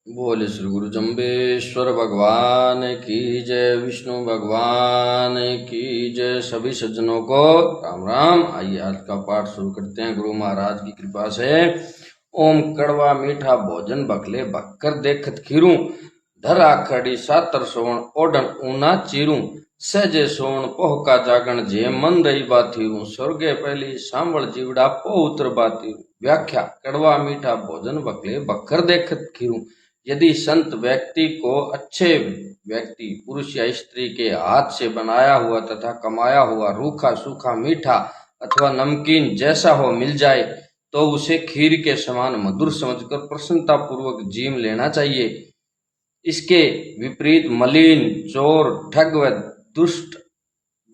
बोले श्री गुरु जम्बेश्वर भगवान की जय, विष्णु भगवान की जय। सभी सज्जनों को राम राम। आइए आज का पाठ शुरू करते हैं गुरु महाराज की कृपा से। ओम कड़वा मीठा भोजन बखले भक्कर देखत खीरूं, धर आखड़ी सातर सोवण ओढ़न ऊना चीरूं, सहजे सोवण पोह का जागण जे मन रही बाथीरूं, स्वर्गे पहली सांभल जीवड़ा पो उतर बाथीरूं। व्याख्या। कड़वा मीठा भोजन बखले भक्कर देखत खीरूं। यदि संत व्यक्ति को अच्छे व्यक्ति पुरुष या स्त्री के हाथ से बनाया हुआ तथा कमाया हुआ रूखा सूखा मीठा अथवा नमकीन जैसा हो मिल जाए तो उसे खीर के समान मधुर समझकर प्रसन्नता पूर्वक जीम लेना चाहिए। इसके विपरीत मलिन, चोर, ठग व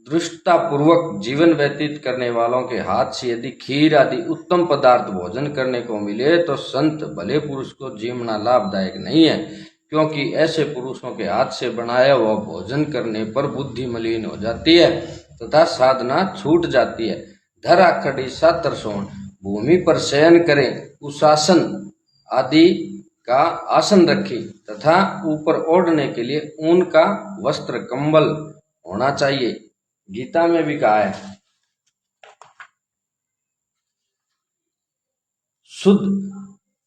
दुष्टता पूर्वक जीवन व्यतीत करने वालों के हाथ से यदि खीर आदि उत्तम पदार्थ भोजन करने को मिले तो संत भले पुरुष को जीवना लाभदायक नहीं है, क्योंकि ऐसे पुरुषों के हाथ से बनाया हुआ भोजन करने पर बुद्धि मलिन हो जाती है तथा साधना छूट जाती है। धर आखड़ी सातर सोन, भूमि पर शयन करें, कुशासन आदि का आसन रखें तथा ऊपर ओढ़ने के लिए ऊन का वस्त्र कंबल होना चाहिए। गीता में भी कहा है, शुद्ध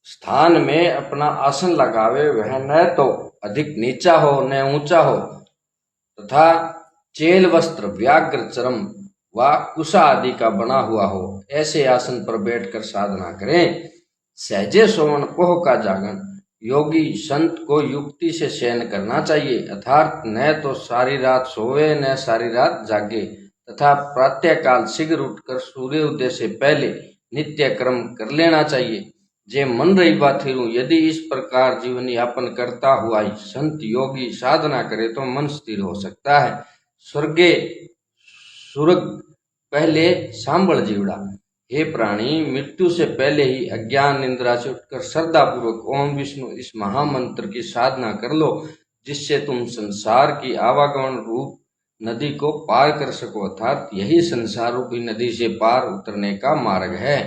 स्थान में अपना आसन लगावे, वह न तो अधिक नीचा हो न ऊंचा हो तथा चेल वस्त्र, व्याघ्र चरम व कुशा आदि का बना हुआ हो। ऐसे आसन पर बैठकर साधना करें। सहजे सोवन पोह का जागन, योगी संत को युक्ति से शयन करना चाहिए, अर्थात न तो सारी रात सोवे न सारी रात जागे तथा प्रातःकाल शीघ्र उठकर सूर्य उदय से पहले नित्य कर्म कर लेना चाहिए। जे मन रही बाथिरू, यदि इस प्रकार जीवन यापन करता हुआ संत योगी साधना करे तो मन स्थिर हो सकता है। स्वर्गे सुरग पहले सांभल जीवड़ा। हे प्राणी, मृत्यु से पहले ही अज्ञान निंद्रा से उठकर श्रद्धा पूर्वक ओम विष्णु इस महामंत्र की साधना कर लो, जिससे तुम संसार की आवागमन रूप नदी को पार कर सको, अर्थात यही संसार रूपी नदी से पार उतरने का मार्ग है।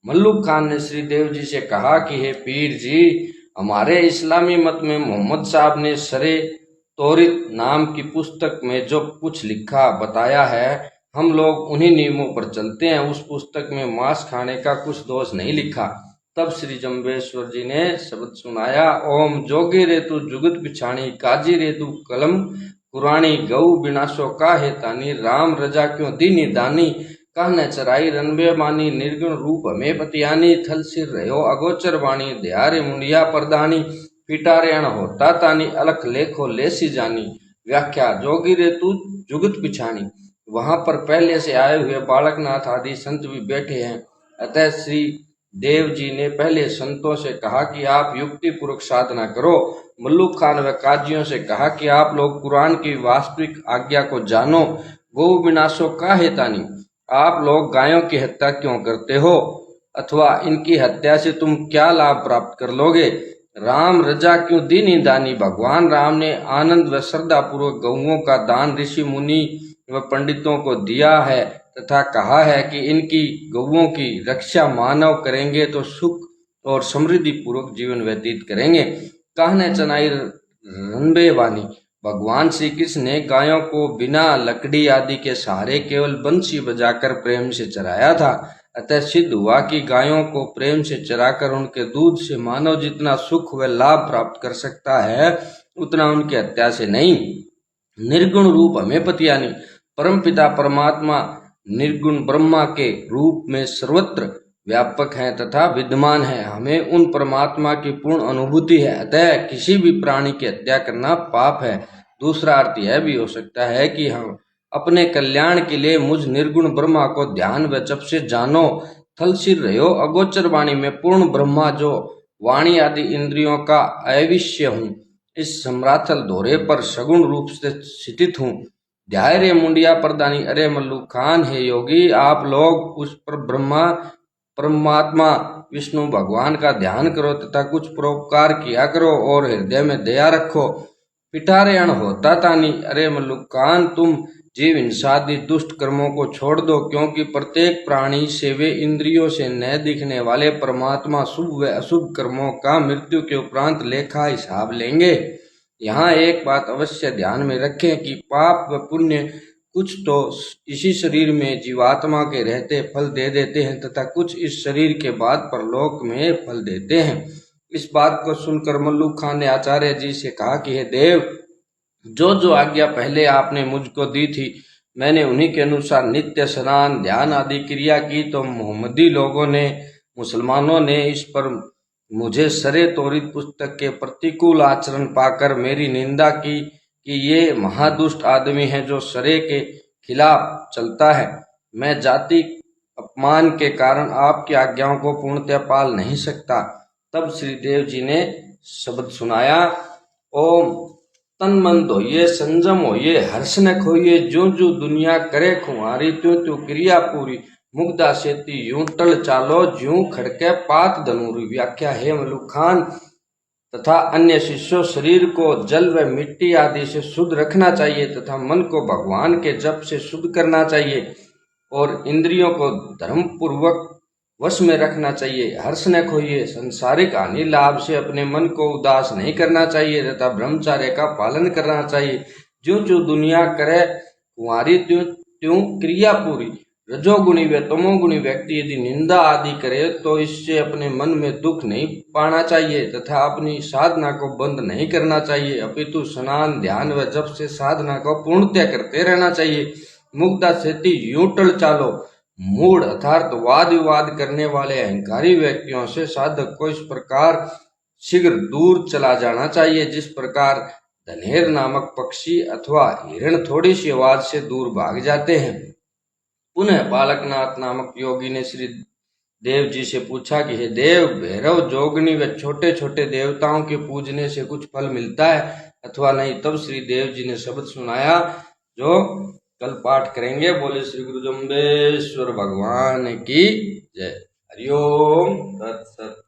मल्लुक खान ने श्री देव जी से कहा कि हे पीर जी, हमारे इस्लामी मत में मोहम्मद साहब ने सरे तौरीत नाम की पुस्तक में जो कुछ लिखा बताया है, हम लोग उन्हीं नियमों पर चलते हैं। उस पुस्तक में मांस खाने का कुछ दोष नहीं लिखा। तब श्री जम्बेश्वर जी ने शब्द सुनाया, ओम जोगी रेतु जुगत पिछाणी, काजी रेतु कलम पुराणी, गऊ बिनाशो का हेतानी, राम रजा क्यों दीनी दानी, कहने चराई रनबे मानी, निर्गुण रूप हमें पतियानी, थल सिर रहो अगोचर वाणी, ध्यारे मुंडिया प्रदानी, पिटारे अण होता तानी, अलख लेखो लेसी जानी। व्याख्या। जोगी रेतु जुगत पिछाणी, वहां पर पहले से आए हुए बालकनाथ आदि संत भी बैठे हैं। अतः श्री देव जी ने पहले संतों से कहा कि आप युक्ति पूर्वक साधना करो। मल्लुक खान व काजियों से कहा कि आप लोग कुरान की वास्तविक आज्ञा को जानो। गौ विनाशो का हेतानी, आप लोग गायों की हत्या क्यों करते हो अथवा इनकी हत्या से तुम क्या लाभ प्राप्त कर लोगे। राम रजा क्यों दीनी दानी, भगवान राम ने आनंद व श्रद्धा पूर्वक गौओं का दान ऋषि मुनि व पंडितों को दिया है तथा कहा है कि इनकी गौओं की रक्षा मानव करेंगे तो सुख और समृद्धि पूर्वक जीवन व्यतीत करेंगे। कहने चनाई रनबे वानी, भगवान श्री कृष्ण ने गायों को बिना लकड़ी आदि के सहारे केवल बंसी बजाकर प्रेम से चराया था। अतः सिद्ध हुआ कि गायों को प्रेम से चराकर उनके दूध से मानव जितना सुख व लाभ प्राप्त कर सकता है, उतना उनकी हत्या से नहीं। निर्गुण रूप हमें पतियानी, परम पिता परमात्मा निर्गुण ब्रह्मा के रूप में सर्वत्र व्यापक है तथा विद्यमान है। हमें उन परमात्मा की पूर्ण अनुभूति है, अतः किसी भी प्राणी की हत्या करना पाप है। दूसरा अर्थ यह भी हो सकता है कि हम अपने कल्याण के लिए मुझ निर्गुण ब्रह्मा को ध्यान व जप से जानो। थल सिर रहो अगोचर वाणी, में पूर्ण ब्रह्मा जो वाणी आदि इंद्रियों का अविष्य हूँ, इस सम्राथल धोरे पर सगुण रूप से स्थित हूँ। ध्याय मुंडिया प्रदानी, अरे मल्लुक खान, हे योगी, आप लोग उस पर ब्रह्मा परमात्मा विष्णु भगवान का ध्यान करो तथा कुछ परोपकार किया करो और हृदय में दया रखो। पिटारे अण होता तानी, अरे मल्लुक खान, तुम जीव हिंसादि दुष्ट कर्मों को छोड़ दो, क्योंकि प्रत्येक प्राणी से वे इंद्रियों से न दिखने वाले परमात्मा शुभ व अशुभ कर्मों का मृत्यु के उपरांत लेखा हिसाब लेंगे। यहाँ एक बात अवश्य ध्यान में रखें कि पाप व पुण्य कुछ तो इसी शरीर में जीवात्मा के रहते फल दे देते हैं तथा कुछ इस शरीर के बाद परलोक में फल देते हैं। इस बात को सुनकर मल्लू खान ने आचार्य जी से कहा कि हे देव, जो जो आज्ञा पहले आपने मुझको दी थी मैंने उन्हीं के अनुसार नित्य स्नान ध्यान आदि क्रिया की, तो मोहम्मदी लोगों ने मुसलमानों ने इस पर मुझे सरे तौरीत पुस्तक के प्रतिकूल आचरण पाकर मेरी निंदा की कि ये महादुष्ट आदमी है जो सरे के खिलाफ चलता है। मैं जाति अपमान के कारण आपकी आज्ञाओं को पूर्णतः पाल नहीं सकता। तब श्री देव जी ने शब्द सुनाया, ओम तन मन धोइए संयम होइए हर्षनक होइए, जो जो दुनिया करे खुमारी त्यों त्यों क्रिया पूरी, मुग्धा सेती यूं टल चालो ज्यों खड़के पात धनुरी। व्याख्या है मल्लू खान तथा अन्य शिष्यों, शरीर को जल व मिट्टी आदि से शुद्ध रखना चाहिए तथा मन को भगवान के जप से शुद्ध करना चाहिए और इंद्रियों को धर्म पूर्वक वश में रखना चाहिए। हर्षनक होइए, संसारिक हानि लाभ से अपने मन को उदास नहीं करना चाहिए तथा ब्रह्मचर्य का पालन करना चाहिए। ज्यों ज्यों दुनिया करे कुंवारी त्यों त्यों क्रिया पूरी। रजोगुणी व तमोगुणी व्यक्ति यदि निंदा आदि करे तो इससे अपने मन में दुख नहीं पाना चाहिए तथा अपनी साधना को बंद नहीं करना चाहिए, अपितु स्नान ध्यान व जप से साधना को पूर्णतः करते रहना चाहिए। मुग्धा सेती यूं टल चालो, मूढ़ अर्थात वाद विवाद करने वाले अहंकारी व्यक्तियों से साधक को इस प्रकार शीघ्र दूर चला जाना चाहिए जिस प्रकार धनेर नामक पक्षी अथवा हिरण थोड़ी सी आवाज से दूर भाग जाते हैं। पुनः बालकनाथ नामक योगी ने श्री देव जी से पूछा कि हे देव, भैरव जोगनी व छोटे छोटे देवताओं के पूजने से कुछ फल मिलता है अथवा नहीं। तब श्री देव जी ने शब्द सुनाया जो कल पाठ करेंगे। बोले श्री गुरु जम्बेश्वर भगवान की जय। हरिओम तत्सत।